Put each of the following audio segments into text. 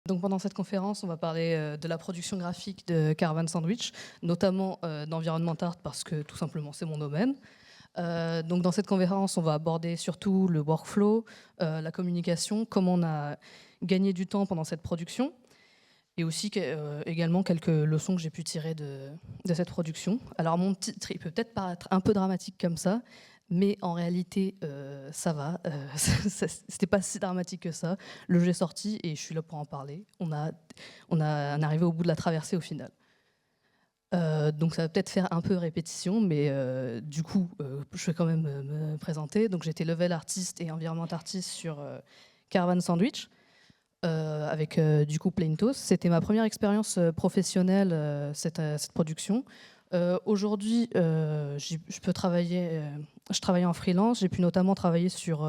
Donc pendant cette conférence, on va parler de la production graphique de Caravan Sandwich, notamment d'environnement art parce que tout simplement c'est mon domaine. Donc dans cette conférence, on va aborder surtout le workflow, la communication, comment on a gagné du temps pendant cette production, et aussi également quelques leçons que j'ai pu tirer de cette production. Alors mon titre, il peut peut-être paraître un peu dramatique comme ça, mais en réalité, ça va. C'était pas si dramatique que ça. Le jeu est sorti et je suis là pour en parler. On est arrivé au bout de la traversée au final. Donc ça va peut-être faire un peu répétition, mais du coup, je vais quand même me présenter. Donc j'étais level artiste et environnement artiste sur Caravan Sandwich, avec du coup Plain Toast. C'était ma première expérience professionnelle, cette production. Aujourd'hui, je travaille en freelance. J'ai pu notamment travailler sur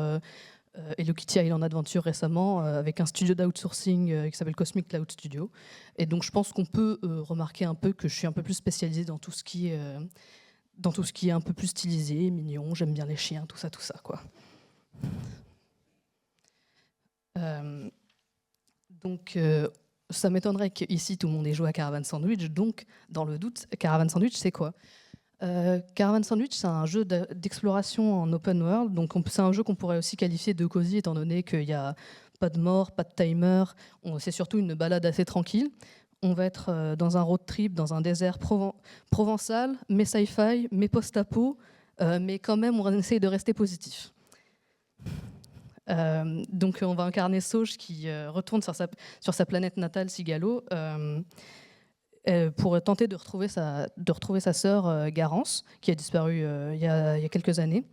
Hello Kitty Island Adventure récemment, avec un studio d'outsourcing qui s'appelle Cosmic Cloud Studio. Et donc je pense qu'on peut remarquer un peu que je suis un peu plus spécialisée dans tout ce qui est un peu plus stylisé, mignon. J'aime bien les chiens, tout ça, quoi. Donc ça m'étonnerait qu'ici tout le monde ait joué à Caravan Sandwich. Donc dans le doute, Caravan Sandwich, c'est quoi? Caravan Sandwich, c'est un jeu d'exploration en open world. Donc c'est un jeu qu'on pourrait aussi qualifier de cosy, étant donné qu'il n'y a pas de mort, pas de timer. C'est surtout une balade assez tranquille. On va être dans un road trip, dans un désert provençal, mais sci-fi, mais post-apo, mais quand même on essaye de rester positif. Donc on va incarner Sauge qui retourne sur sa planète natale, Sigalo, pour tenter de retrouver sa sœur Garance, qui a disparu il y a quelques années.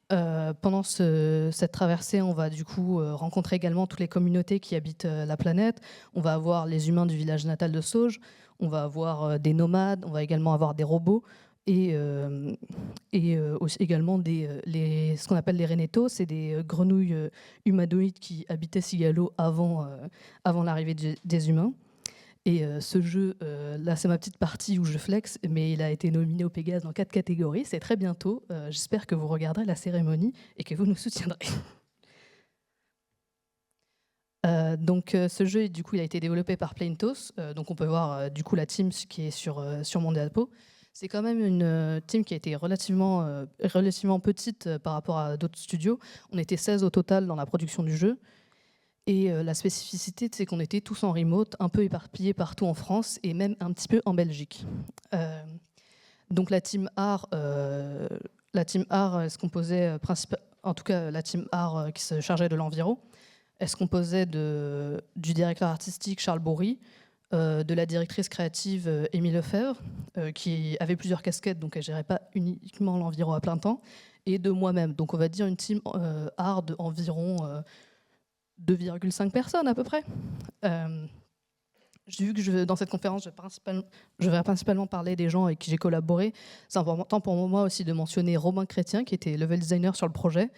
Pendant cette traversée, on va du coup rencontrer également toutes les communautés qui habitent la planète. On va avoir les humains du village natal de Sauge, on va avoir des nomades, on va également avoir des robots et aussi également ce qu'on appelle les Renetos, c'est des grenouilles humanoïdes qui habitaient Sigalo avant l'arrivée des humains. Et ce jeu, là c'est ma petite partie où je flex, mais il a été nominé au Pégase dans 4 catégories, c'est très bientôt. J'espère que vous regarderez la cérémonie et que vous nous soutiendrez. Donc ce jeu, du coup, il a été développé par Plain Toast. Donc on peut voir du coup la team qui est sur mon diapo. C'est quand même une team qui a été relativement petite par rapport à d'autres studios. On était 16 au total dans la production du jeu. Et la spécificité, c'est qu'on était tous en remote, un peu éparpillés partout en France et même un petit peu en Belgique. Donc la team art se composait en tout cas la team art qui se chargeait de l'environ, elle se composait du directeur artistique Charles Bourry, de la directrice créative Émile Lefebvre, qui avait plusieurs casquettes, donc elle ne gérait pas uniquement l'environ à plein temps, et de moi-même. Donc on va dire une team art d'environ 2,5 personnes à peu près. J'ai vu que dans cette conférence, je vais principalement parler des gens avec qui j'ai collaboré. C'est important pour moi aussi de mentionner Robin Chrétien, qui était level designer sur le projet.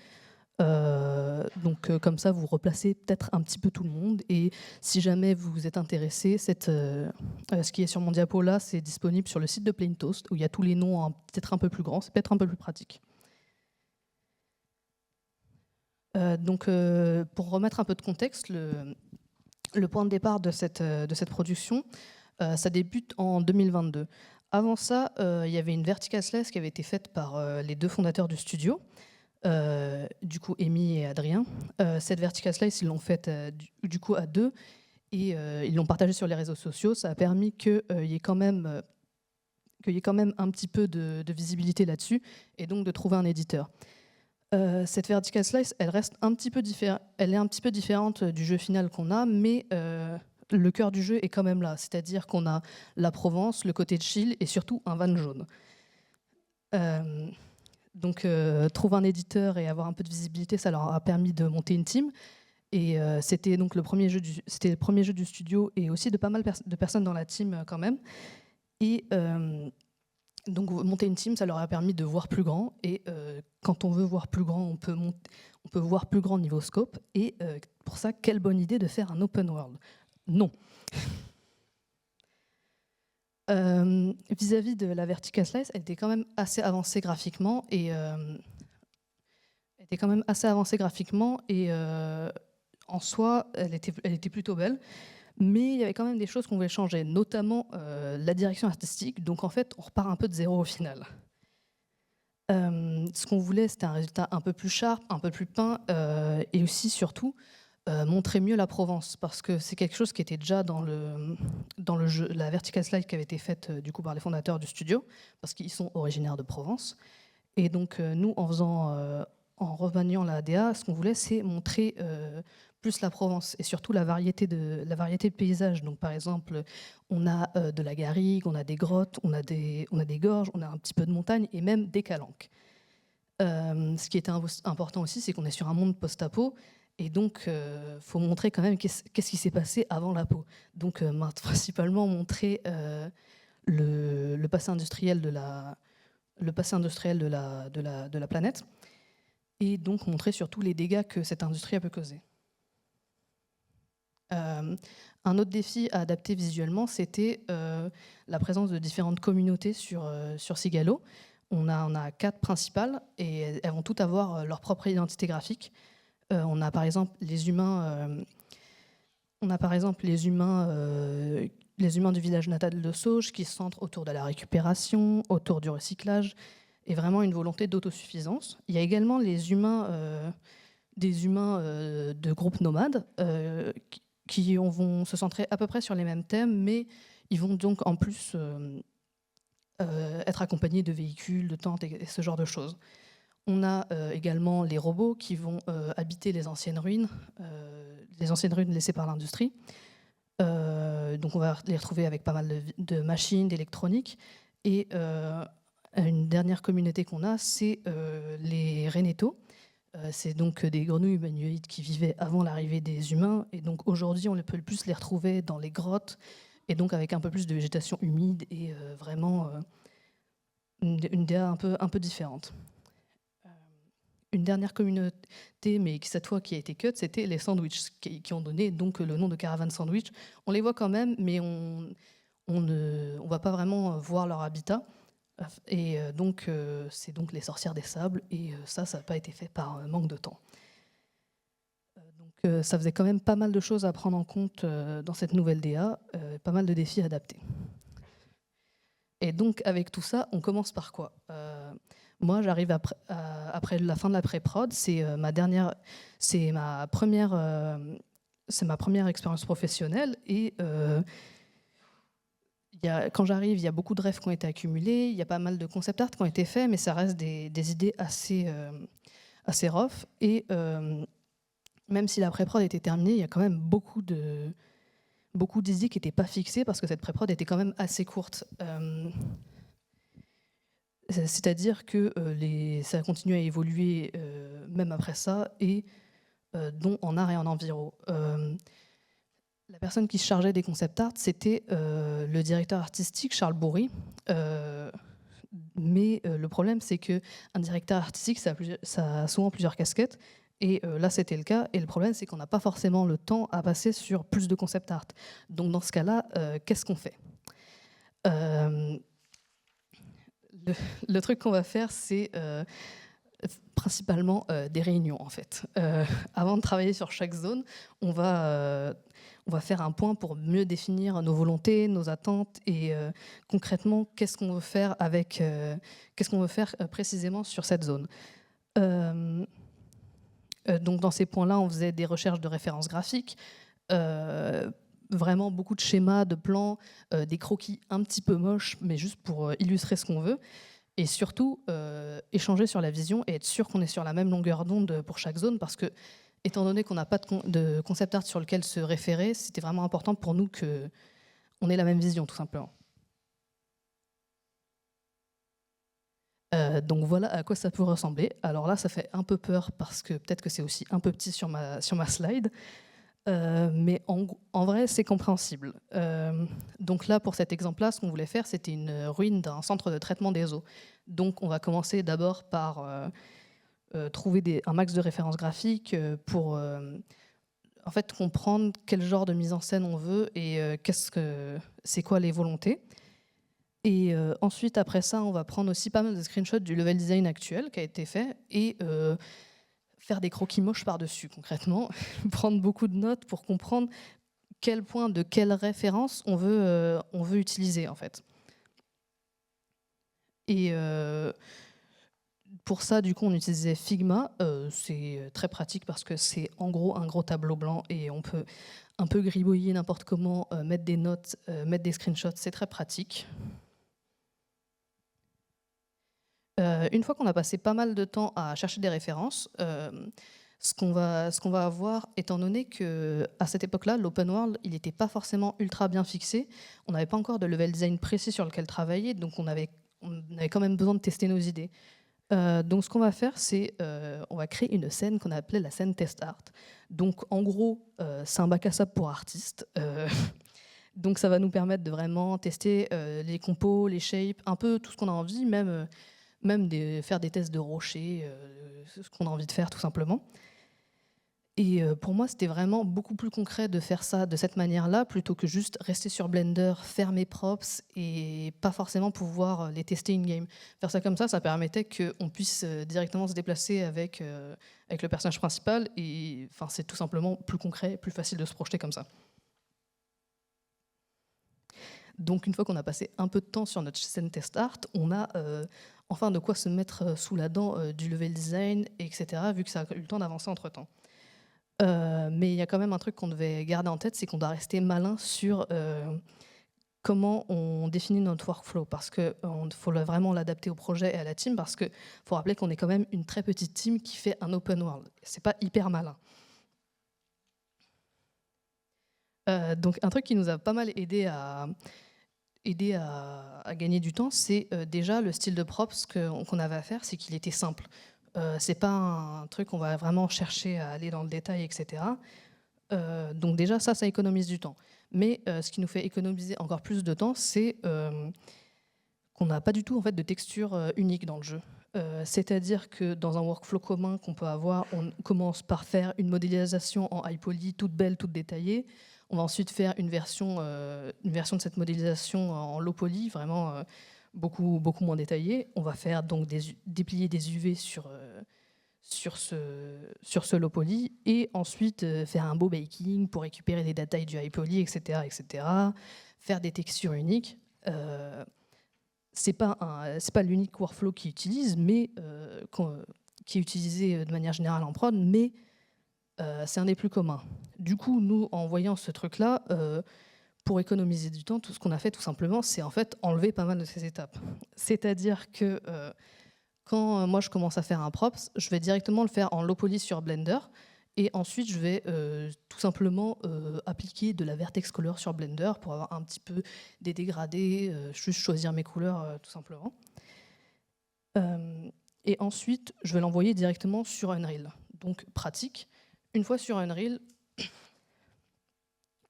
Donc comme ça, vous replacez peut-être un petit peu tout le monde. Et si jamais vous êtes intéressé, ce qui est sur mon diapo là, c'est disponible sur le site de Plain Toast, où il y a tous les noms peut-être un peu plus grands. C'est peut-être un peu plus pratique. Donc, pour remettre un peu de contexte, le point de départ de cette production, ça débute en 2022. Avant ça, il y avait une vertical slice qui avait été faite par les deux fondateurs du studio, du coup Amy et Adrien. Cette vertical slice, ils l'ont faite du coup à deux et ils l'ont partagée sur les réseaux sociaux. Ça a permis qu'il y ait quand même un petit peu de visibilité là-dessus et donc de trouver un éditeur. Cette vertical slice, elle est un petit peu différente du jeu final qu'on a, mais le cœur du jeu est quand même là. C'est-à-dire qu'on a la Provence, le côté chill et surtout un van jaune. Donc trouver un éditeur et avoir un peu de visibilité, ça leur a permis de monter une team. Et c'était donc le premier jeu du studio et aussi de pas mal de personnes dans la team quand même. Et donc monter une team, ça leur a permis de voir plus grand. Et quand on veut voir plus grand, on peut voir plus grand niveau scope. Et pour ça, quelle bonne idée de faire un open world. Non. Vis-à-vis de la vertical slice, elle était quand même assez avancée graphiquement. Et en soi, elle était plutôt belle. Mais il y avait quand même des choses qu'on voulait changer, notamment la direction artistique. Donc en fait, on repart un peu de zéro au final. Ce qu'on voulait, c'était un résultat un peu plus sharp, un peu plus peint, et aussi, surtout, montrer mieux la Provence, parce que c'est quelque chose qui était déjà dans le jeu, la vertical slide qui avait été faite du coup par les fondateurs du studio, parce qu'ils sont originaires de Provence. Et donc nous, en remaniant la DA, ce qu'on voulait, c'est montrer plus la Provence et surtout la variété de paysages. Donc par exemple, on a de la garrigue, on a des grottes, on a des gorges, on a un petit peu de montagne et même des calanques. Ce qui était important aussi, c'est qu'on est sur un monde post-apo. Et donc, faut montrer quand même qu'est-ce qui s'est passé avant la peau. Donc, principalement montrer le passé industriel de la planète, et donc montrer surtout les dégâts que cette industrie a pu causer. Un autre défi à adapter visuellement, c'était la présence de différentes communautés sur Cigalo. On a 4 principales et elles vont toutes avoir leur propre identité graphique. On a par exemple les humains du village natal de Sauge qui se centrent autour de la récupération, autour du recyclage, et vraiment une volonté d'autosuffisance. Il y a également les humains, des humains de groupes nomades qui vont se centrer à peu près sur les mêmes thèmes, mais ils vont donc en plus être accompagnés de véhicules, de tentes et ce genre de choses. On a également les robots qui vont habiter les anciennes ruines laissées par l'industrie. Donc on va les retrouver avec pas mal de machines, d'électronique. Et une dernière communauté qu'on a, c'est les Reneto. C'est donc des grenouilles humanoïdes qui vivaient avant l'arrivée des humains. Et donc aujourd'hui, on peut plus les retrouver dans les grottes, et donc avec un peu plus de végétation humide et vraiment une DA un peu différente. Une dernière communauté, mais cette fois qui a été cut, c'était les sandwichs, qui ont donné donc le nom de Caravan Sandwich. On les voit quand même, mais on ne va pas vraiment voir leur habitat. Et donc, c'est donc les sorcières des sables, et ça n'a pas été fait par manque de temps. Donc, ça faisait quand même pas mal de choses à prendre en compte dans cette nouvelle DA, pas mal de défis à adapter. Et donc, avec tout ça, on commence par quoi ? Moi, j'arrive après la fin de la pré-prod. C'est ma première expérience professionnelle. Et quand j'arrive, il y a beaucoup de rêves qui ont été accumulés. Il y a pas mal de concept art qui ont été faits, mais ça reste des idées assez rough. Et même si la pré-prod était terminée, il y a quand même beaucoup d'idées qui n'étaient pas fixées parce que cette pré-prod était quand même assez courte. C'est-à-dire que ça a continué à évoluer même après ça, et dont en art et en enviro. La personne qui se chargeait des concept art, c'était le directeur artistique, Charles Bourri. Mais le problème, c'est qu'un directeur artistique, ça a souvent plusieurs casquettes. Et là, c'était le cas. Et le problème, c'est qu'on n'a pas forcément le temps à passer sur plus de concept art. Donc dans ce cas-là, qu'est-ce qu'on fait ? Le truc qu'on va faire, c'est principalement des réunions, en fait. Avant de travailler sur chaque zone, on va faire un point pour mieux définir nos volontés, nos attentes, et concrètement, qu'est-ce qu'on veut faire précisément sur cette zone. Donc dans ces points-là, on faisait des recherches de références graphiques, vraiment beaucoup de schémas, de plans, des croquis un petit peu moches, mais juste pour illustrer ce qu'on veut. Et surtout, échanger sur la vision et être sûr qu'on est sur la même longueur d'onde pour chaque zone, parce que, étant donné qu'on n'a pas de concept art sur lequel se référer, c'était vraiment important pour nous qu'on ait la même vision, tout simplement. Donc voilà à quoi ça peut ressembler. Alors là, ça fait un peu peur, parce que peut-être que c'est aussi un peu petit sur ma slide. Mais en vrai, c'est compréhensible. Donc là, pour cet exemple-là, ce qu'on voulait faire, c'était une ruine d'un centre de traitement des eaux. Donc on va commencer d'abord par trouver un max de références graphiques pour en fait comprendre quel genre de mise en scène on veut et c'est quoi les volontés. Et ensuite, après ça, on va prendre aussi pas mal de screenshots du level design actuel qui a été fait et faire des croquis moches par-dessus, concrètement. Prendre beaucoup de notes pour comprendre quel point de quelle référence on veut utiliser en fait. Et pour ça, du coup, on utilisait Figma. C'est très pratique parce que c'est en gros un gros tableau blanc et on peut un peu gribouiller n'importe comment, mettre des notes, mettre des screenshots, c'est très pratique. Une fois qu'on a passé pas mal de temps à chercher des références, ce qu'on va avoir, étant donné qu'à cette époque-là, l'open world, il n'était pas forcément ultra bien fixé, on n'avait pas encore de level design précis sur lequel travailler, donc on avait quand même besoin de tester nos idées. Donc ce qu'on va faire, c'est on va créer une scène qu'on a appelée la scène test art. Donc en gros, c'est un bac à sable pour artistes. Donc ça va nous permettre de vraiment tester les compos, les shapes, un peu tout ce qu'on a envie, même faire des tests de rochers, ce qu'on a envie de faire tout simplement. Et pour moi, c'était vraiment beaucoup plus concret de faire ça de cette manière-là, plutôt que juste rester sur Blender, faire mes props et pas forcément pouvoir les tester in-game. Faire ça comme ça permettait qu'on puisse directement se déplacer avec le personnage principal, et c'est tout simplement plus concret, plus facile de se projeter comme ça. Donc une fois qu'on a passé un peu de temps sur notre scène test art, on a enfin de quoi se mettre sous la dent du level design, etc., vu que ça a eu le temps d'avancer entre-temps. Mais il y a quand même un truc qu'on devait garder en tête, c'est qu'on doit rester malin sur comment on définit notre workflow, parce qu'il faut vraiment l'adapter au projet et à la team, parce qu'il faut rappeler qu'on est quand même une très petite team qui fait un open world. C'est pas hyper malin. Donc un truc qui nous a pas mal aidé à gagner du temps, c'est déjà le style de props qu'on avait à faire, c'est qu'il était simple. C'est pas un truc qu'on va vraiment chercher à aller dans le détail, etc. Donc déjà, ça économise du temps. Mais ce qui nous fait économiser encore plus de temps, c'est qu'on n'a pas du tout en fait, de texture unique dans le jeu. C'est-à-dire que dans un workflow commun qu'on peut avoir, on commence par faire une modélisation en high poly, toute belle, toute détaillée. On va ensuite faire une version de cette modélisation en low poly, vraiment beaucoup moins détaillée. On va faire donc déplier des UV sur ce low poly, et ensuite faire un beau baking pour récupérer les détails du high poly, etc., etc. Faire des textures uniques. C'est pas l'unique workflow qu'ils utilisent, mais qui est utilisé de manière générale en prod, mais c'est un des plus communs. Du coup, nous, en voyant ce truc-là, pour économiser du temps, tout ce qu'on a fait, tout simplement, c'est en fait enlever pas mal de ces étapes. C'est-à-dire que quand moi je commence à faire un props, je vais directement le faire en low poly sur Blender, et ensuite je vais tout simplement appliquer de la vertex color sur Blender pour avoir un petit peu des dégradés, juste choisir mes couleurs tout simplement. Et ensuite, je vais l'envoyer directement sur Unreal. Donc pratique. Une fois sur Unreal,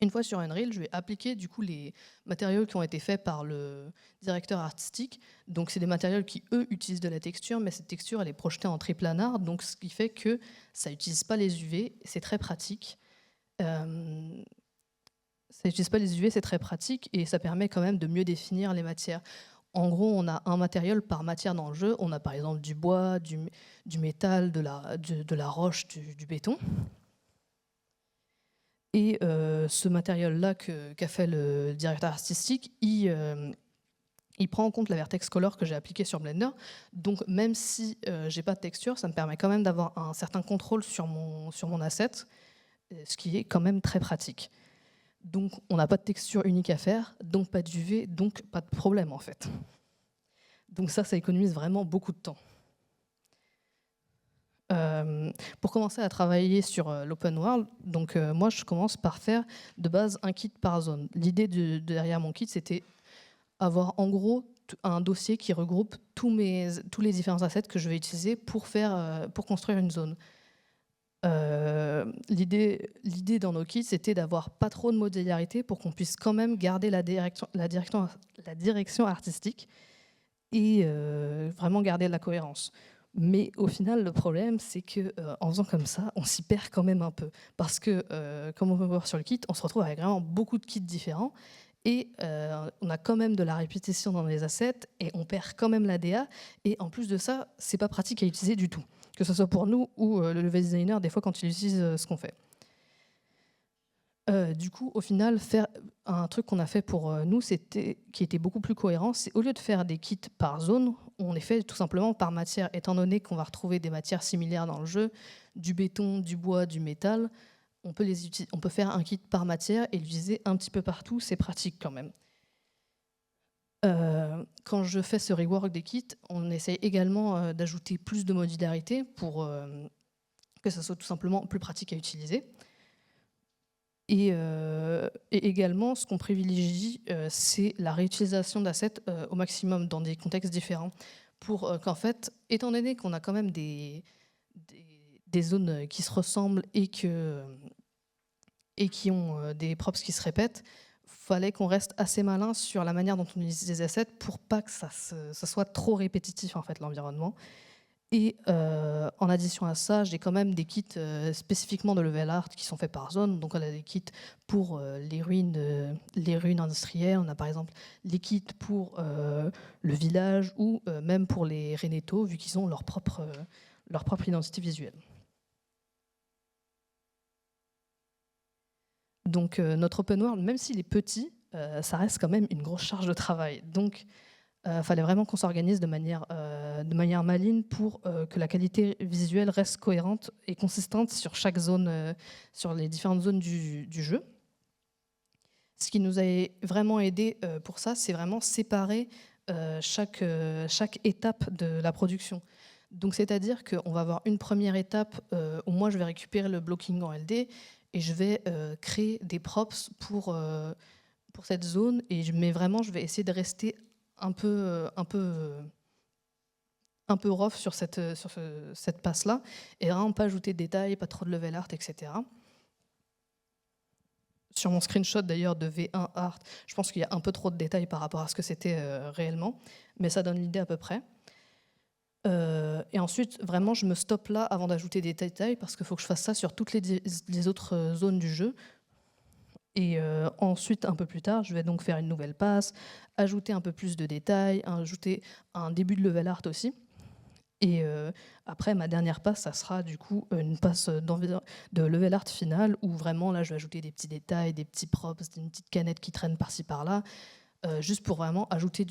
je vais appliquer du coup les matériaux qui ont été faits par le directeur artistique. Donc c'est des matériaux qui, eux, utilisent de la texture, mais cette texture, elle est projetée en triplanar, donc ce qui fait que ça n'utilise pas les UV, c'est très pratique. Ça n'utilise pas les UV, c'est très pratique, et ça permet quand même de mieux définir les matières. En gros, on a un matériau par matière dans le jeu. On a par exemple du bois, du métal, de la roche, du béton. Et ce matériel-là qu'a fait le directeur artistique, il prend en compte la vertex color que j'ai appliquée sur Blender. Donc même si j'ai pas de texture, ça me permet quand même d'avoir un certain contrôle sur mon asset, ce qui est quand même très pratique. Donc on n'a pas de texture unique à faire, donc pas d'UV, donc pas de problème en fait. Donc ça économise vraiment beaucoup de temps. Pour commencer à travailler sur l'open world, donc moi je commence par faire de base un kit par zone. L'idée derrière mon kit, c'était avoir en gros un dossier qui regroupe tous les différents assets que je vais utiliser pour construire une zone. L'idée dans nos kits, c'était d'avoir pas trop de modularité pour qu'on puisse quand même garder la direction artistique et vraiment garder de la cohérence. Mais au final, le problème, c'est qu'en faisant comme ça, on s'y perd quand même un peu. Parce que, comme on peut voir sur le kit, on se retrouve avec vraiment beaucoup de kits différents, et on a quand même de la répétition dans les assets, et on perd quand même la DA, et en plus de ça, c'est pas pratique à utiliser du tout. Que ce soit pour nous ou le level designer, des fois, quand il utilise ce qu'on fait. Du coup, au final, faire un truc qu'on a fait pour nous, qui était beaucoup plus cohérent, c'est au lieu de faire des kits par zone, on les fait tout simplement par matière, étant donné qu'on va retrouver des matières similaires dans le jeu, du béton, du bois, du métal. On peut faire un kit par matière et l'utiliser un petit peu partout, c'est pratique quand même. Quand je fais ce rework des kits, on essaye également d'ajouter plus de modularité pour que ça soit tout simplement plus pratique à utiliser. Et également, ce qu'on privilégie, c'est la réutilisation d'assets au maximum dans des contextes différents. Pour qu'en fait, étant donné qu'on a quand même des zones qui se ressemblent et qui ont des props qui se répètent, fallait qu'on reste assez malin sur la manière dont on utilise les assets pour pas que ça soit trop répétitif, en fait, l'environnement. Et en addition à ça, j'ai quand même des kits spécifiquement de level art qui sont faits par zone. Donc on a des kits pour les ruines industrielles. On a par exemple les kits pour le village ou même pour les Reneto, vu qu'ils ont leur propre identité visuelle. Donc notre open world, même s'il est petit, ça reste quand même une grosse charge de travail. Donc fallait vraiment qu'on s'organise de manière maligne pour que la qualité visuelle reste cohérente et consistante sur chaque zone, sur les différentes zones du jeu. Ce qui nous a vraiment aidé pour ça, c'est vraiment séparer chaque étape de la production. Donc c'est-à-dire qu'on va avoir une première étape où moi je vais récupérer le blocking en LD et je vais créer des props pour cette zone et je vais essayer de rester un peu rough sur cette passe-là, et vraiment pas ajouter de détails, pas trop de level art, etc. Sur mon screenshot d'ailleurs de V1 Art, je pense qu'il y a un peu trop de détails par rapport à ce que c'était réellement, mais ça donne l'idée à peu près. Et ensuite, vraiment, je me stoppe là avant d'ajouter des détails, parce qu'il faut que je fasse ça sur toutes les autres zones du jeu. Et ensuite, un peu plus tard, je vais donc faire une nouvelle passe, ajouter un peu plus de détails, ajouter un début de level art aussi. Et après, ma dernière passe, ça sera du coup une passe de level art finale, où vraiment, là, je vais ajouter des petits détails, des petits props, une petite canette qui traîne par-ci par-là, juste pour vraiment ajouter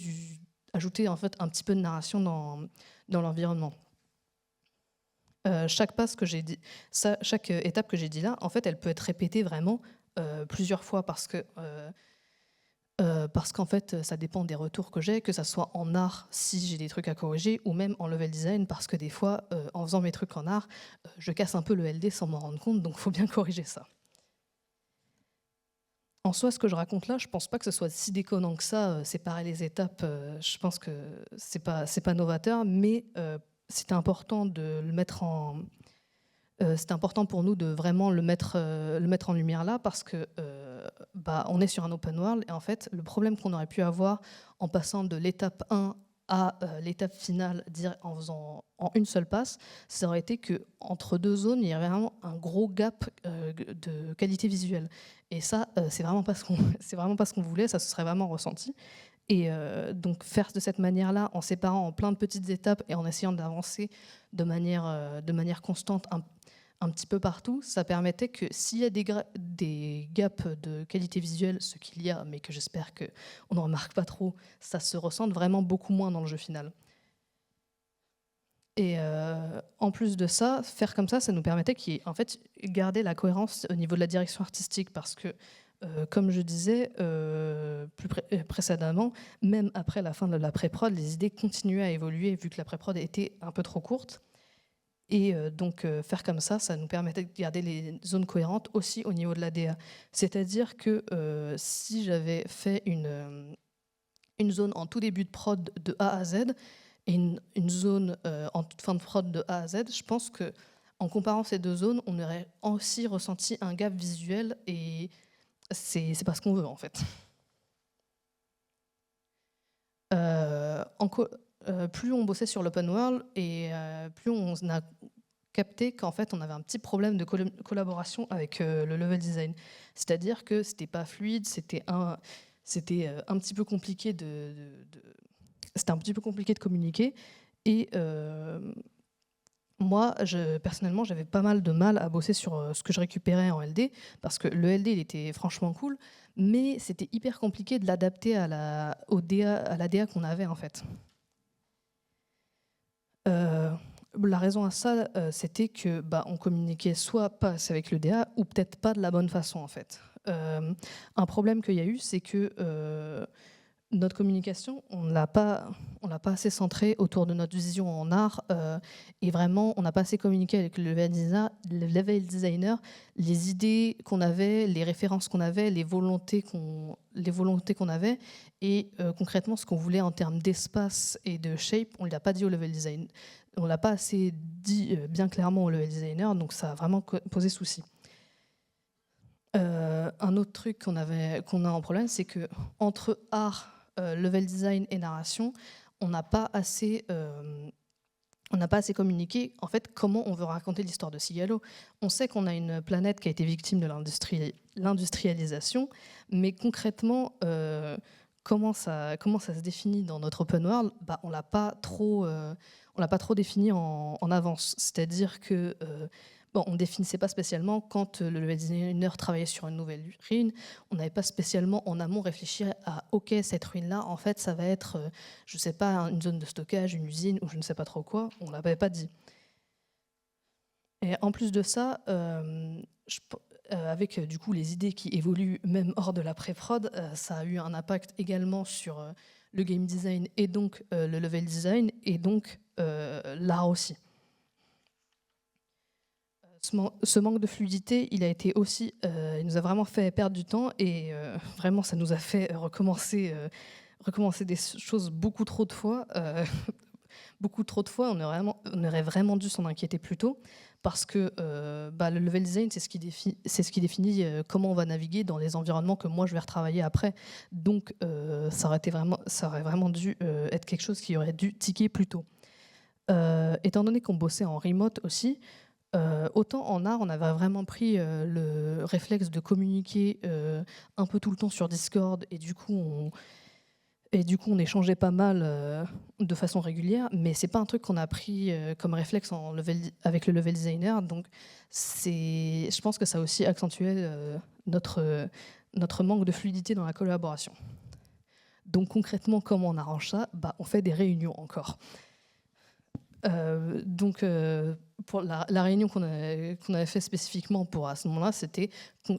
en fait un petit peu de narration dans l'environnement. Chaque étape que j'ai dit là, en fait, elle peut être répétée vraiment plusieurs fois parce qu'en fait, ça dépend des retours que j'ai, que ça soit en art si j'ai des trucs à corriger, ou même en level design, parce que des fois, en faisant mes trucs en art, je casse un peu le LD sans m'en rendre compte, donc il faut bien corriger ça. En soi, ce que je raconte là, je pense pas que ce soit si déconnant que ça, séparer les étapes, je pense que c'est pas novateur, mais c'était important de le mettre c'était important pour nous de vraiment le mettre en lumière là, parce que on est sur un open world, et en fait le problème qu'on aurait pu avoir en passant de l'étape 1 à l'étape finale en faisant en une seule passe, ça aurait été qu'entre deux zones, il y avait vraiment un gros gap de qualité visuelle. Et ça, c'est vraiment pas ce qu'on voulait, ça se serait vraiment ressenti. Et donc faire de cette manière-là, en séparant en plein de petites étapes et en essayant d'avancer de manière constante un petit peu partout, ça permettait que s'il y a des gaps de qualité visuelle, ce qu'il y a, mais que j'espère qu'on ne remarque pas trop, ça se ressente vraiment beaucoup moins dans le jeu final. Et en plus de ça, faire comme ça nous permettait en fait, garder la cohérence au niveau de la direction artistique, parce que comme je disais précédemment, même après la fin de la pré-prod, les idées continuaient à évoluer vu que la pré-prod était un peu trop courte. Et donc faire comme ça nous permettait de garder les zones cohérentes aussi au niveau de la DA. C'est-à-dire que si j'avais fait une zone en tout début de prod de A à Z et une zone en toute fin de prod de A à Z, je pense qu'en comparant ces deux zones, on aurait aussi ressenti un gap visuel, et c'est pas ce qu'on veut en fait. Plus on bossait sur l'open world, et plus on a capté qu'en fait on avait un petit problème de collaboration avec le level design. C'est-à-dire que c'était pas fluide, c'était un petit peu compliqué c'était un petit peu compliqué de communiquer, et Moi, personnellement, j'avais pas mal de mal à bosser sur ce que je récupérais en LD, parce que le LD, il était franchement cool, mais c'était hyper compliqué de l'adapter à la DA qu'on avait en fait. Euh, la raison à ça, c'était que on communiquait soit pas assez avec le DA, ou peut-être pas de la bonne façon en fait. Un problème qu'il y a eu, c'est que notre communication, on l'a pas assez centrée autour de notre vision en art, et vraiment, on n'a pas assez communiqué avec le level designer, les idées qu'on avait, les références qu'on avait, les volontés qu'on avait, et concrètement, ce qu'on voulait en termes d'espace et de shape, on ne l'a pas dit au level design. On l'a pas assez dit bien clairement au level designer, donc ça a vraiment posé souci. Un autre truc qu'on a en problème, c'est que entre art, level design et narration, on n'a pas assez, communiqué en fait comment on veut raconter l'histoire de Sigalo. On sait qu'on a une planète qui a été victime de l'industrialisation, mais concrètement, comment ça se définit dans notre open world, on l'a pas trop défini en avance. C'est-à-dire que on ne définissait pas spécialement quand le level designer travaillait sur une nouvelle ruine. On n'avait pas spécialement en amont réfléchi à OK, cette ruine-là, en fait, ça va être, je ne sais pas, une zone de stockage, une usine ou je ne sais pas trop quoi. On ne l'avait pas dit. Et en plus de ça, avec du coup les idées qui évoluent même hors de la pré-prod, ça a eu un impact également sur le game design et donc le level design et donc l'art aussi. Ce manque de fluidité, il a été aussi, il nous a vraiment fait perdre du temps et vraiment ça nous a fait recommencer des choses beaucoup trop de fois. Beaucoup trop de fois, on aurait vraiment dû s'en inquiéter plus tôt parce que le level design, c'est ce qui définit comment on va naviguer dans les environnements que moi je vais retravailler après. Donc ça aurait vraiment dû être quelque chose qui aurait dû ticker plus tôt. Étant donné qu'on bossait en remote aussi, autant en art, on avait vraiment pris le réflexe de communiquer un peu tout le temps sur Discord et du coup on échangeait pas mal de façon régulière, mais c'est pas un truc qu'on a pris comme réflexe avec le level designer. Donc je pense que ça a aussi accentué notre manque de fluidité dans la collaboration. Donc concrètement, comment on arrange ça ? On fait des réunions encore. Donc pour la réunion qu'on avait fait spécifiquement pour à ce moment-là,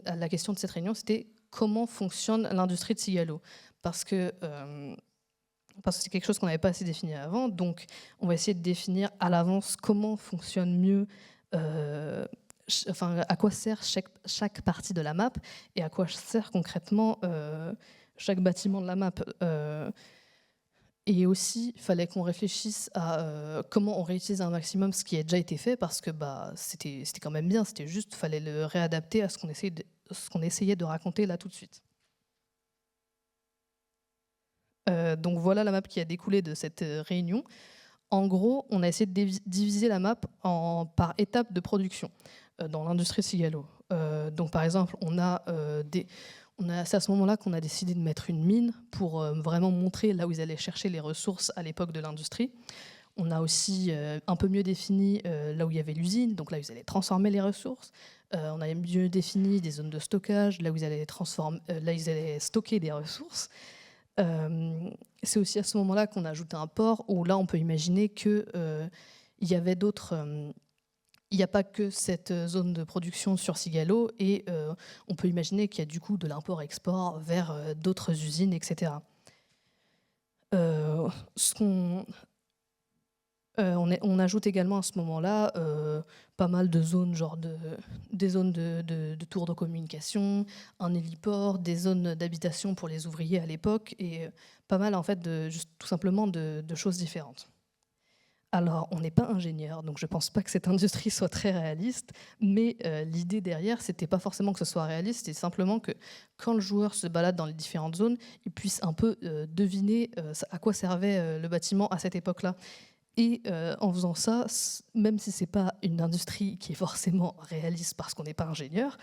la question de cette réunion, c'était comment fonctionne l'industrie de Sigalo, parce que c'est quelque chose qu'on n'avait pas assez défini avant. Donc on va essayer de définir à l'avance comment fonctionne mieux, à quoi sert chaque partie de la map et à quoi sert concrètement chaque bâtiment de la map. Et aussi, il fallait qu'on réfléchisse à comment on réutilise un maximum ce qui a déjà été fait, parce que c'était quand même bien, c'était juste, il fallait le réadapter à ce qu'on essayait de raconter là tout de suite. Donc voilà la map qui a découlé de cette réunion. En gros, on a essayé de diviser la map par étapes de production dans l'industrie Sigalo. Donc par exemple, c'est à ce moment-là qu'on a décidé de mettre une mine pour vraiment montrer là où ils allaient chercher les ressources à l'époque de l'industrie. On a aussi un peu mieux défini là où il y avait l'usine, donc là où ils allaient transformer les ressources. On a mieux défini des zones de stockage, là où ils allaient stocker des ressources. C'est aussi à ce moment-là qu'on a ajouté un port où là on peut imaginer qu'il y avait d'autres. Il n'y a pas que cette zone de production sur Sigalo et on peut imaginer qu'il y a du coup de l'import-export vers d'autres usines, etc. On ajoute également à ce moment-là pas mal de zones, des zones de tours de communication, un héliport, des zones d'habitation pour les ouvriers à l'époque, et pas mal en fait tout simplement de choses différentes. Alors, on n'est pas ingénieur, donc je ne pense pas que cette industrie soit très réaliste, mais l'idée derrière, c'était pas forcément que ce soit réaliste, c'était simplement que quand le joueur se balade dans les différentes zones, il puisse un peu deviner à quoi servait le bâtiment à cette époque-là. Et en faisant ça, même si c'est pas une industrie qui est forcément réaliste parce qu'on n'est pas ingénieur,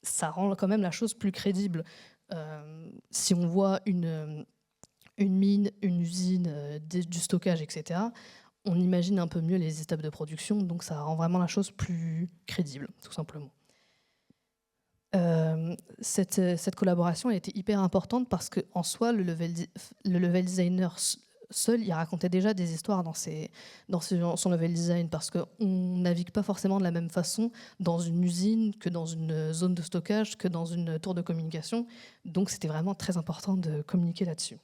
ça rend quand même la chose plus crédible. Si on voit une mine, une usine, du stockage, etc., on imagine un peu mieux les étapes de production, donc ça rend vraiment la chose plus crédible, tout simplement. Cette collaboration, elle était hyper importante parce qu'en soi, le level designer seul, il racontait déjà des histoires dans son level design, parce qu'on navigue pas forcément de la même façon dans une usine que dans une zone de stockage, que dans une tour de communication. Donc c'était vraiment très important de communiquer là-dessus.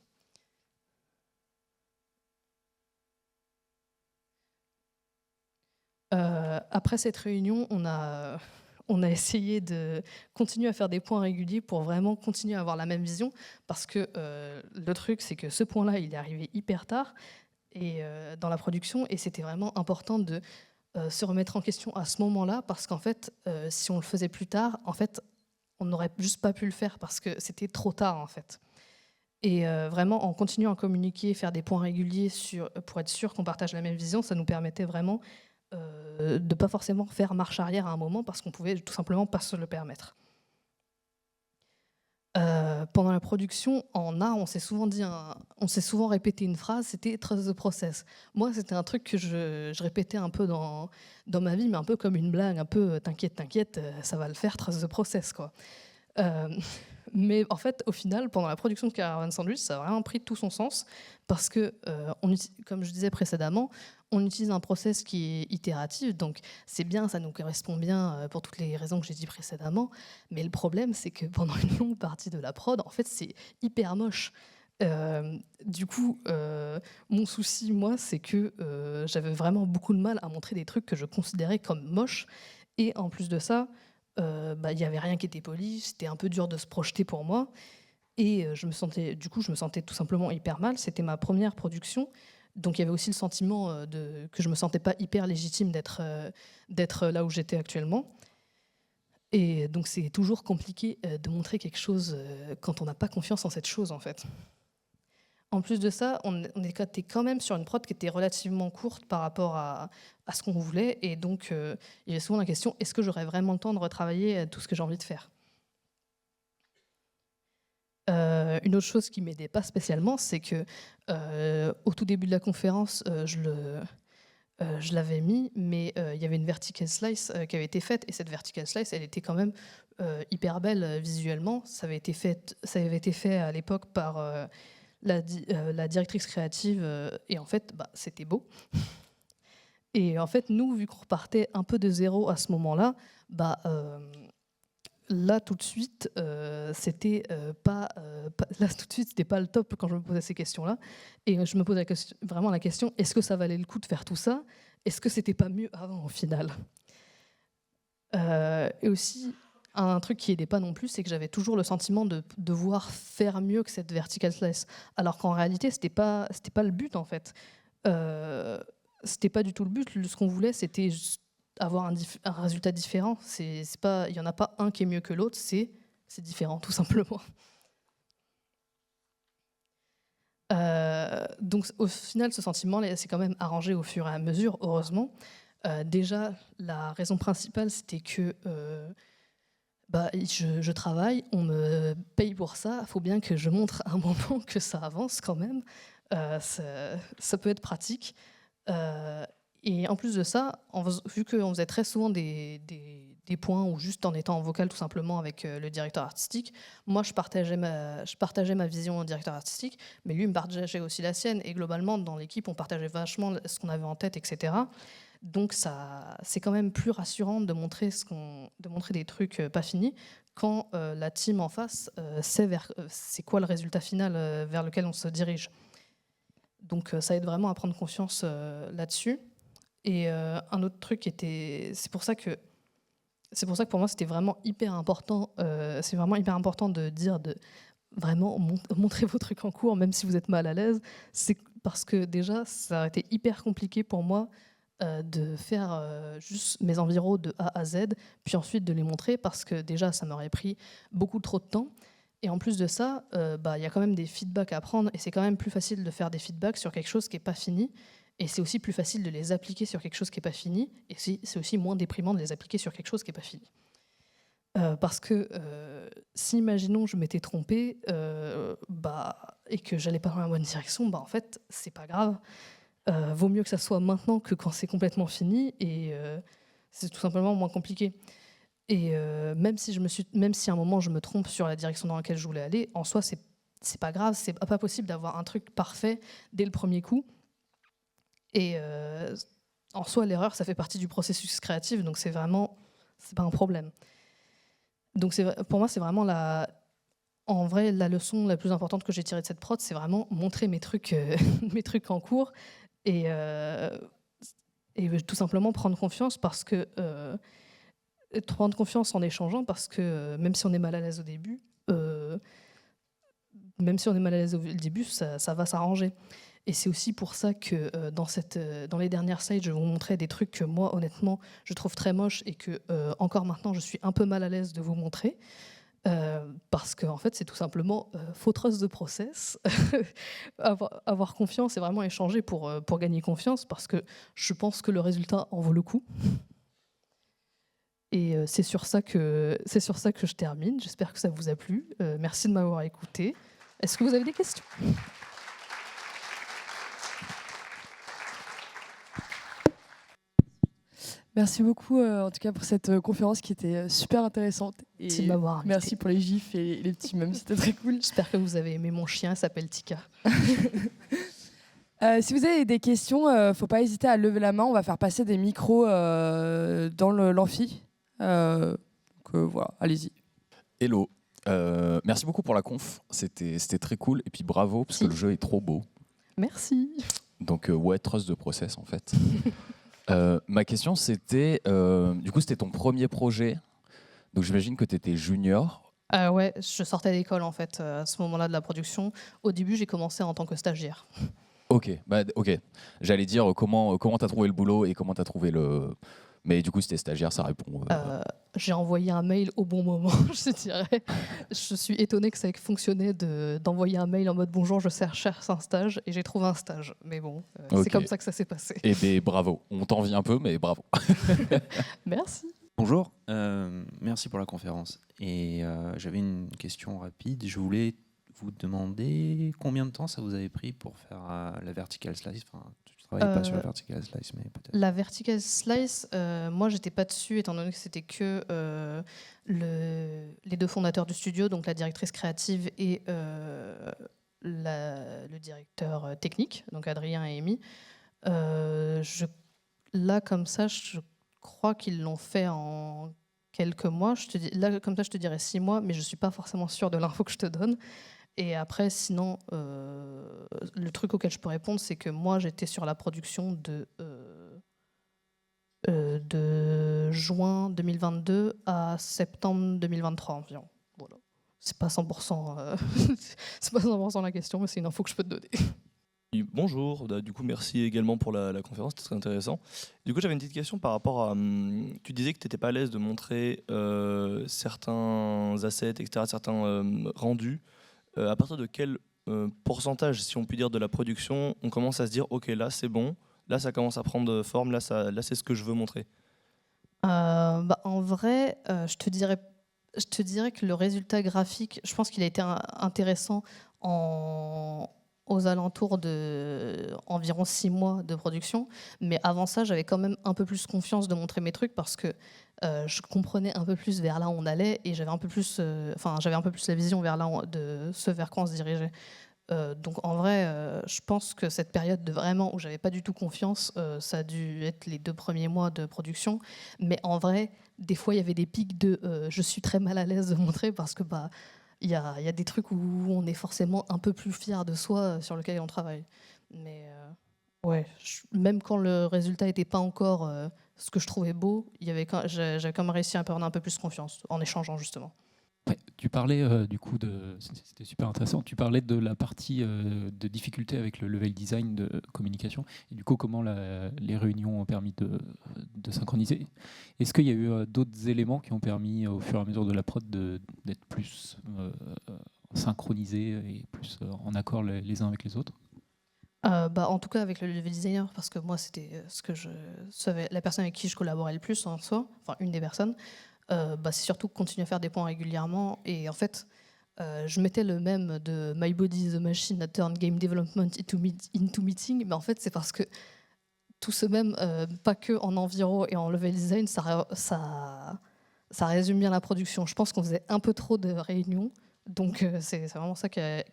Après cette réunion, on a essayé de continuer à faire des points réguliers pour vraiment continuer à avoir la même vision, parce que le truc, c'est que ce point-là, il est arrivé hyper tard et, dans la production, et c'était vraiment important de se remettre en question à ce moment-là, parce qu'en fait, si on le faisait plus tard, en fait, on n'aurait juste pas pu le faire parce que c'était trop tard, en fait. Et vraiment, en continuant à communiquer, faire des points réguliers pour être sûr qu'on partage la même vision, ça nous permettait vraiment de ne pas forcément faire marche arrière à un moment, parce qu'on pouvait tout simplement pas se le permettre. Pendant la production, en art, on s'est souvent répété une phrase, c'était trust the process. Moi, c'était un truc que je répétais un peu dans ma vie, mais un peu comme une blague, un peu t'inquiète, t'inquiète, ça va le faire, trust the process, quoi. Euh, mais en fait, au final, pendant la production de Caravan Sandwich, ça a vraiment pris tout son sens, parce que, comme je disais précédemment, on utilise un process qui est itératif, donc c'est bien, ça nous correspond bien pour toutes les raisons que j'ai dit précédemment, mais le problème, c'est que pendant une longue partie de la prod, en fait, c'est hyper moche. Du coup, mon souci, moi, c'est que j'avais vraiment beaucoup de mal à montrer des trucs que je considérais comme moches, et en plus de ça, il n'y avait rien qui était poli, c'était un peu dur de se projeter pour moi, et je me sentais tout simplement hyper mal. C'était ma première production, donc il y avait aussi le sentiment que je me sentais pas hyper légitime d'être là où j'étais actuellement. Et donc c'est toujours compliqué de montrer quelque chose quand on n'a pas confiance en cette chose, en fait. En plus de ça, on était quand même sur une prod qui était relativement courte par rapport à ce qu'on voulait, et donc il y avait souvent la question, est-ce que j'aurais vraiment le temps de retravailler tout ce que j'ai envie de faire? Une autre chose qui m'aidait pas spécialement, c'est que au tout début de la conférence, je l'avais mis, mais il y avait une vertical slice qui avait été faite, et cette vertical slice, elle était quand même hyper belle visuellement. Ça avait été fait à l'époque par la directrice créative, et en fait, c'était beau. Et en fait, nous, vu qu'on repartait un peu de zéro à ce moment-là, là tout de suite, c'était là tout de suite, c'était pas le top quand je me posais ces questions-là. Et je me posais vraiment la question, est-ce que ça valait le coup de faire tout ça? Est-ce que c'était pas mieux avant, au final? Et aussi, un truc qui aidait pas non plus, c'est que j'avais toujours le sentiment de devoir faire mieux que cette vertical slice, alors qu'en réalité, c'était pas le but, en fait. C'était pas du tout le but. Ce qu'on voulait, c'était juste avoir un résultat différent. C'est pas, il y en a pas un qui est mieux que l'autre, c'est différent, tout simplement. Donc au final, ce sentiment s'est quand même arrangé au fur et à mesure, heureusement. Déjà, la raison principale, c'était que je travaille, on me paye pour ça, il faut bien que je montre à un moment que ça avance quand même. Ça peut être pratique. Et en plus de ça, vu qu'on faisait très souvent des points, ou juste en étant en vocal tout simplement avec le directeur artistique, moi je partageais ma vision au directeur artistique, mais lui me partageait aussi la sienne, et globalement dans l'équipe on partageait vachement ce qu'on avait en tête, etc. Donc c'est quand même plus rassurant de montrer des trucs pas finis, quand la team en face sait c'est quoi le résultat final vers lequel on se dirige. Donc ça aide vraiment à prendre confiance là-dessus. Et un autre truc c'est pour ça que pour moi c'était vraiment hyper important. C'est vraiment hyper important de dire, de vraiment montrer vos trucs en cours, même si vous êtes mal à l'aise. C'est parce que déjà ça a été hyper compliqué pour moi de faire juste mes environs de A à Z, puis ensuite de les montrer, parce que déjà ça m'aurait pris beaucoup trop de temps. Et en plus de ça, il y a quand même des feedbacks à prendre, et c'est quand même plus facile de faire des feedbacks sur quelque chose qui n'est pas fini. Et c'est aussi plus facile de les appliquer sur quelque chose qui n'est pas fini, et c'est aussi moins déprimant de les appliquer sur quelque chose qui n'est pas fini. Parce que si, imaginons, je m'étais trompée et que j'allais pas dans la bonne direction, en fait, c'est pas grave. Vaut mieux que ça soit maintenant que quand c'est complètement fini, et c'est tout simplement moins compliqué. Et même si à un moment je me trompe sur la direction dans laquelle je voulais aller, en soi c'est pas grave, c'est pas possible d'avoir un truc parfait dès le premier coup. Et en soi l'erreur ça fait partie du processus créatif, donc c'est pas un problème. Donc pour moi c'est vraiment en vrai la leçon la plus importante que j'ai tirée de cette prod, c'est vraiment montrer mes trucs mes trucs en cours, et tout simplement prendre confiance prendre confiance en échangeant, parce que même si on est mal à l'aise au début, ça va s'arranger. Et c'est aussi pour ça que dans les dernières slides, je vais vous montrer des trucs que moi, honnêtement, je trouve très moches et que encore maintenant, je suis un peu mal à l'aise de vous montrer. Parce qu'en fait, c'est tout simplement faut trust the process. avoir confiance et vraiment échanger pour gagner confiance, parce que je pense que le résultat en vaut le coup. Et c'est sur ça que je termine. J'espère que ça vous a plu. Merci de m'avoir écouté. Est-ce que vous avez des questions ? Merci beaucoup en tout cas pour cette conférence qui était super intéressante. Et merci de m'avoir invité. Merci pour les gifs et les petits mèmes, c'était très cool. J'espère que vous avez aimé mon chien, il s'appelle Tika. Si vous avez des questions, faut pas hésiter à lever la main. On va faire passer des micros dans l'amphi. Donc voilà, allez-y. Hello. Merci beaucoup pour la conf. C'était très cool. Et puis bravo, parce que le jeu est trop beau. Merci. Donc ouais, trust de process en fait. Ma question c'était, du coup c'était ton premier projet. Donc j'imagine que tu étais junior. Ouais, je sortais d'école en fait à ce moment-là de la production. Au début, j'ai commencé en tant que stagiaire. Ok. J'allais dire comment t'as trouvé le boulot et comment t'as trouvé le... Mais du coup, si t'es stagiaire, ça répond... J'ai envoyé un mail au bon moment, je dirais. Je suis étonnée que ça ait fonctionné d'envoyer un mail en mode « Bonjour, je cherche un stage » et j'ai trouvé un stage. Mais bon, c'est comme ça que ça s'est passé. Eh bien, bravo. On t'envie un peu, mais bravo. Merci. Bonjour, merci pour la conférence. Et j'avais une question rapide. Je voulais vous demander combien de temps ça vous avait pris pour faire la vertical slice. Enfin, tu ne travaillais pas sur la vertical slice, mais peut-être. La vertical slice, moi, j'étais pas dessus, étant donné que c'était que les deux fondateurs du studio, donc la directrice créative et le directeur technique, donc Adrien et Amy. Là, comme ça, je crois qu'ils l'ont fait en quelques mois. Là, comme ça, je te dirais 6 mois, mais je ne suis pas forcément sûre de l'info que je te donne. Et après, sinon, le truc auquel je peux répondre, c'est que moi, j'étais sur la production de juin 2022 à septembre 2023 environ. Voilà. C'est pas 100%, c'est pas 100% la question, mais c'est une info que je peux te donner. Bonjour, du coup merci également pour la conférence, c'était très intéressant. Du coup j'avais une petite question par rapport à... Tu disais que tu n'étais pas à l'aise de montrer certains assets, etc., certains rendus. À partir de quel pourcentage, si on peut dire, de la production, on commence à se dire ok là c'est bon, là ça commence à prendre forme, là c'est ce que je veux montrer? En vrai, je te dirais que le résultat graphique, je pense qu'il a été intéressant aux alentours de environ 6 mois de production. Mais avant ça, j'avais quand même un peu plus confiance de montrer mes trucs parce que je comprenais un peu plus vers là où on allait et j'avais un peu plus la vision vers de ce vers quoi on se dirigeait. Donc en vrai, je pense que cette période où j'avais pas du tout confiance, ça a dû être les 2 premiers mois de production. Mais en vrai, des fois, il y avait des pics de je suis très mal à l'aise de montrer parce que il y a des trucs où on est forcément un peu plus fier de soi sur lequel on travaille. Mais ouais, même quand le résultat n'était pas encore ce que je trouvais beau, j'avais quand même réussi à prendre un peu plus confiance en échangeant justement. Ouais, tu parlais du coup c'était super intéressant. Tu parlais de la partie de difficulté avec le level design de communication et du coup comment les réunions ont permis de synchroniser. Est-ce qu'il y a eu d'autres éléments qui ont permis au fur et à mesure de la prod d'être plus synchronisés et plus en accord les uns avec les autres? En tout cas avec le level designer, parce que moi c'était la personne avec qui je collaborais le plus en soi, enfin une des personnes. C'est surtout continuer à faire des points régulièrement. Et en fait, je mettais le même de My Body is a Machine that Turn Game Development into Meeting, mais en fait, c'est parce que tout ce même, pas que en enviro et en level design, ça résume bien la production. Je pense qu'on faisait un peu trop de réunions, donc c'est vraiment ça qui a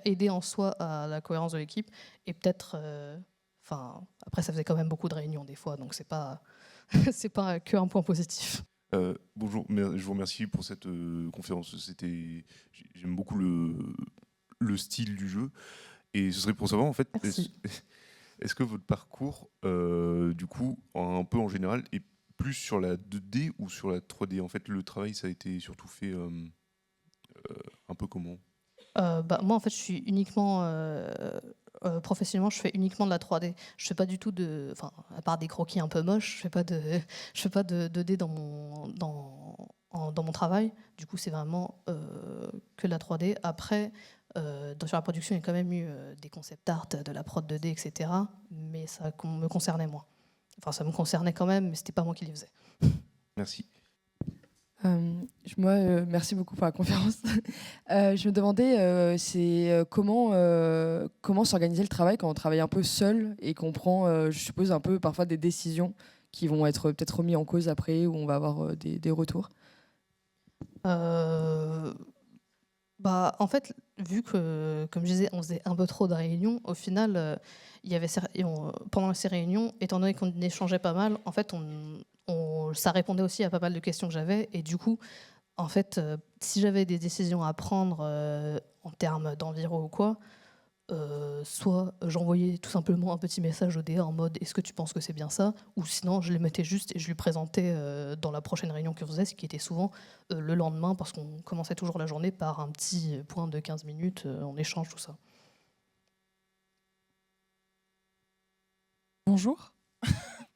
aidé en soi à la cohérence de l'équipe. Et peut-être, après, ça faisait quand même beaucoup de réunions des fois, donc c'est pas, c'est pas que un point positif. Bonjour, je vous remercie pour cette conférence. J'aime beaucoup le style du jeu. Et ce serait pour savoir, en fait, est-ce que votre parcours, du coup, un peu en général, est plus sur la 2D ou sur la 3D? En fait, le travail, ça a été surtout fait un peu comment? Moi, en fait, je suis uniquement professionnellement, je fais uniquement de la 3D. Je fais pas du tout à part des croquis un peu moches, je fais pas de 2D dans mon travail. Du coup, c'est vraiment que de la 3D. Après, sur la production, il y a quand même eu des concept art, de la prod 2D, etc. Mais ça me concernait moins. Enfin, ça me concernait quand même, mais c'était pas moi qui les faisais. Merci. Merci beaucoup pour la conférence. Je me demandais comment s'organiser le travail quand on travaille un peu seul et qu'on prend, je suppose, un peu parfois des décisions qui vont être peut-être remises en cause après, où on va avoir des retours. En fait, vu que, comme je disais, on faisait un peu trop de réunions, au final, pendant ces réunions, étant donné qu'on échangeait pas mal, en fait, ça répondait aussi à pas mal de questions que j'avais. Et du coup, en fait, si j'avais des décisions à prendre en termes d'enviro ou quoi, soit j'envoyais tout simplement un petit message au DA en mode est-ce que tu penses que c'est bien ça, ou sinon je les mettais juste et je lui présentais dans la prochaine réunion qu'on faisait, ce qui était souvent le lendemain, parce qu'on commençait toujours la journée par un petit point de 15 minutes, on échange tout ça. Bonjour.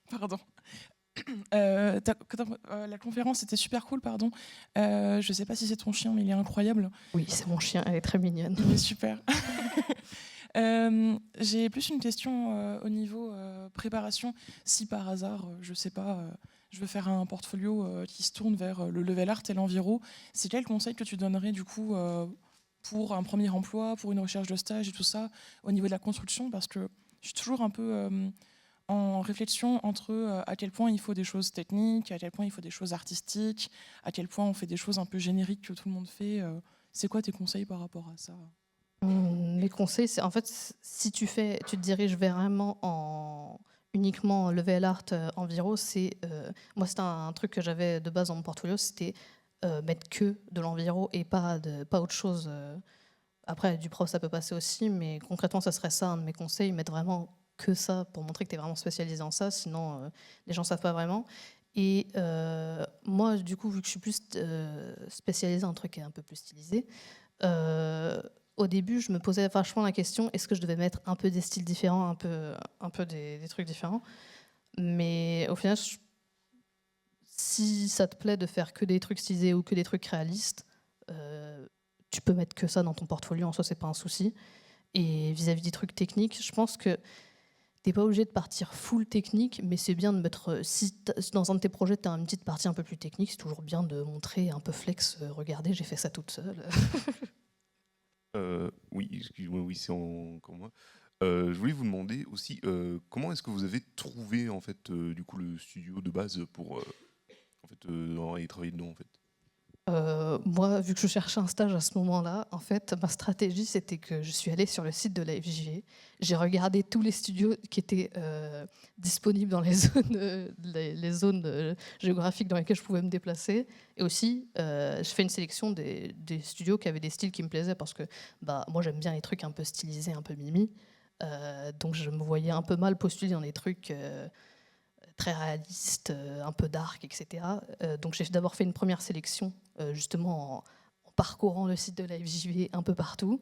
Pardon. La conférence était super cool, pardon. Je sais pas si c'est ton chien, mais il est incroyable. Oui, c'est mon chien, elle est très mignonne. Il est super. J'ai plus une question au niveau préparation. Si par hasard, je sais pas, je veux faire un portfolio qui se tourne vers le level art et l'enviro, c'est quel conseil que tu donnerais du coup pour un premier emploi, pour une recherche de stage et tout ça, au niveau de la construction? Parce que je suis toujours un peu en réflexion entre à quel point il faut des choses techniques, à quel point il faut des choses artistiques, à quel point on fait des choses un peu génériques que tout le monde fait. C'est quoi tes conseils par rapport à ça? Mes conseils, c'est en fait, si tu te diriges vraiment uniquement level art enviro, moi c'était un truc que j'avais de base dans mon portfolio, c'était mettre que de l'enviro et pas autre chose. Après, du prof, ça peut passer aussi, mais concrètement, ça serait ça un de mes conseils, mettre vraiment que ça pour montrer que tu es vraiment spécialisé en ça, sinon les gens ne savent pas vraiment. Et moi, du coup, vu que je suis plus spécialisée en un truc qui est un peu plus stylisé, au début, je me posais vachement la question, est-ce que je devais mettre un peu des styles différents, un peu des trucs différents? Mais au final, si ça te plaît de faire que des trucs stylisés ou que des trucs réalistes, tu peux mettre que ça dans ton portfolio, en soi, c'est pas un souci. Et vis-à-vis des trucs techniques, je pense que t'es pas obligé de partir full technique, mais c'est bien de mettre, si dans un de tes projets, tu as une petite partie un peu plus technique, c'est toujours bien de montrer un peu flex, regardez, j'ai fait ça toute seule. Oui, excuse-moi, oui, c'est encore moi. Je voulais vous demander aussi comment est-ce que vous avez trouvé en fait du coup le studio de base pour aller travailler dedans en fait. Moi, vu que je cherchais un stage à ce moment-là, en fait, ma stratégie, c'était que je suis allée sur le site de la FJV. J'ai regardé tous les studios qui étaient disponibles dans les zones géographiques dans lesquelles je pouvais me déplacer. Et aussi, je fais une sélection des studios qui avaient des styles qui me plaisaient parce que moi, j'aime bien les trucs un peu stylisés, un peu mimi. Donc, je me voyais un peu mal postuler dans des trucs très réaliste, un peu dark, etc. Donc j'ai d'abord fait une première sélection, justement en parcourant le site de la FJV un peu partout.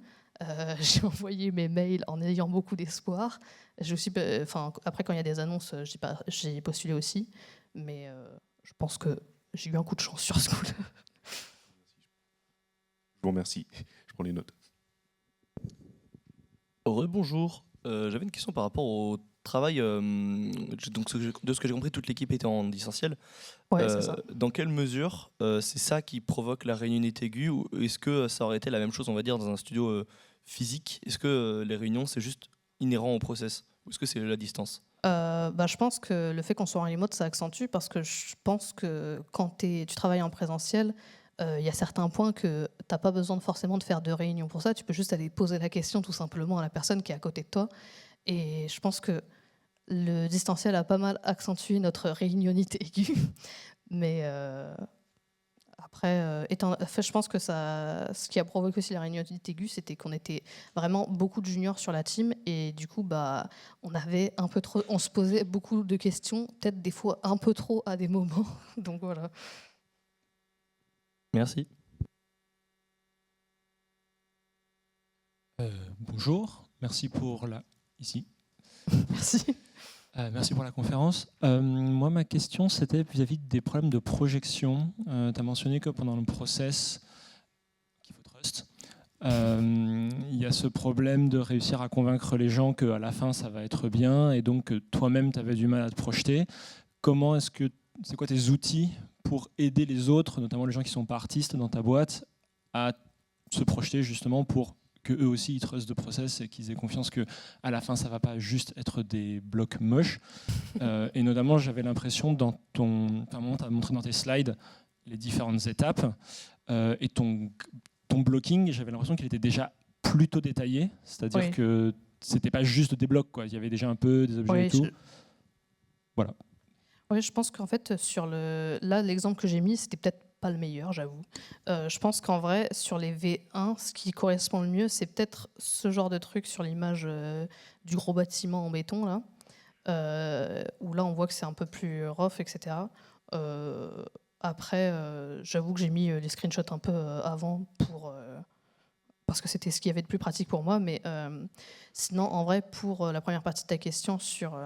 J'ai envoyé mes mails en ayant beaucoup d'espoir. Après, quand il y a des annonces, j'ai postulé aussi. Mais je pense que j'ai eu un coup de chance sur ce coup-là. Je vous remercie, je prends les notes. Rebonjour, j'avais une question par rapport au travail, donc de ce que j'ai compris, toute l'équipe était en distanciel. Ouais, c'est ça. Dans quelle mesure c'est ça qui provoque la réunionite aiguë, ou est-ce que ça aurait été la même chose, on va dire, dans un studio physique? Est-ce que les réunions, c'est juste inhérent au process, ou est-ce que c'est la distance? Je pense que le fait qu'on soit en remote, ça accentue, parce que je pense que quand tu travailles en présentiel, il y a certains points que tu n'as pas besoin forcément de faire de réunion pour ça. Tu peux juste aller poser la question tout simplement à la personne qui est à côté de toi. Et je pense que le distanciel a pas mal accentué notre réunionite aiguë. Mais après, je pense que ce qui a provoqué aussi la réunionite aiguë, c'était qu'on était vraiment beaucoup de juniors sur la team. Et du coup, on se posait beaucoup de questions, peut-être des fois un peu trop à des moments. Donc voilà. Merci. Bonjour, merci pour ici. Merci. Merci pour la conférence. Moi, ma question, c'était vis-à-vis des problèmes de projection. Tu as mentionné que pendant le process, qu'il faut trust, il y a ce problème de réussir à convaincre les gens qu'à la fin, ça va être bien, et donc que toi-même, tu avais du mal à te projeter. C'est quoi tes outils pour aider les autres, notamment les gens qui ne sont pas artistes dans ta boîte, à se projeter justement pour qu'eux aussi ils trustent de process et qu'ils aient confiance qu'à la fin ça ne va pas juste être des blocs moches. Et notamment j'avais l'impression tu as montré dans tes slides les différentes étapes et ton blocking, j'avais l'impression qu'il était déjà plutôt détaillé, c'est-à-dire que c'était pas juste des blocs, quoi. Il y avait déjà un peu des objets et tout. Voilà. Oui, je pense qu'en fait, l'exemple que j'ai mis, c'était peut-être pas le meilleur, j'avoue. Je pense qu'en vrai, sur les V1, ce qui correspond le mieux, c'est peut-être ce genre de truc sur l'image du gros bâtiment en béton, là, où là, on voit que c'est un peu plus rough, etc. Après, j'avoue que j'ai mis les screenshots un peu avant parce que c'était ce qu'il y avait de plus pratique pour moi. Mais sinon, en vrai, pour la première partie de ta question sur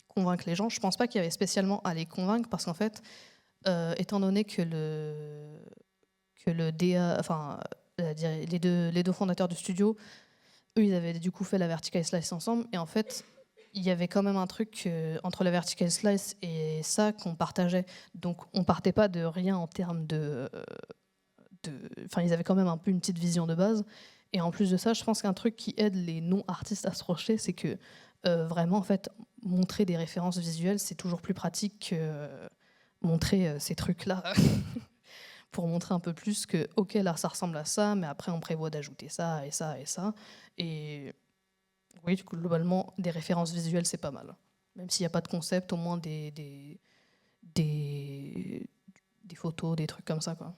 convaincre les gens, je pense pas qu'il y avait spécialement à les convaincre, parce qu'en fait, étant donné que le DA, enfin les deux fondateurs du studio, eux, ils avaient du coup fait la vertical slice ensemble, et en fait, il y avait quand même un truc entre la vertical slice et ça qu'on partageait. Donc, on partait pas de rien en termes enfin, ils avaient quand même un peu une petite vision de base. Et en plus de ça, je pense qu'un truc qui aide les non-artistes à se projeter, c'est que vraiment, en fait, montrer des références visuelles, c'est toujours plus pratique que montrer ces trucs-là pour montrer un peu plus que, ok, là, ça ressemble à ça, mais après, on prévoit d'ajouter ça et ça et ça. Et oui, du coup, globalement, des références visuelles, c'est pas mal. Même s'il n'y a pas de concept, au moins des photos, des trucs comme ça, quoi.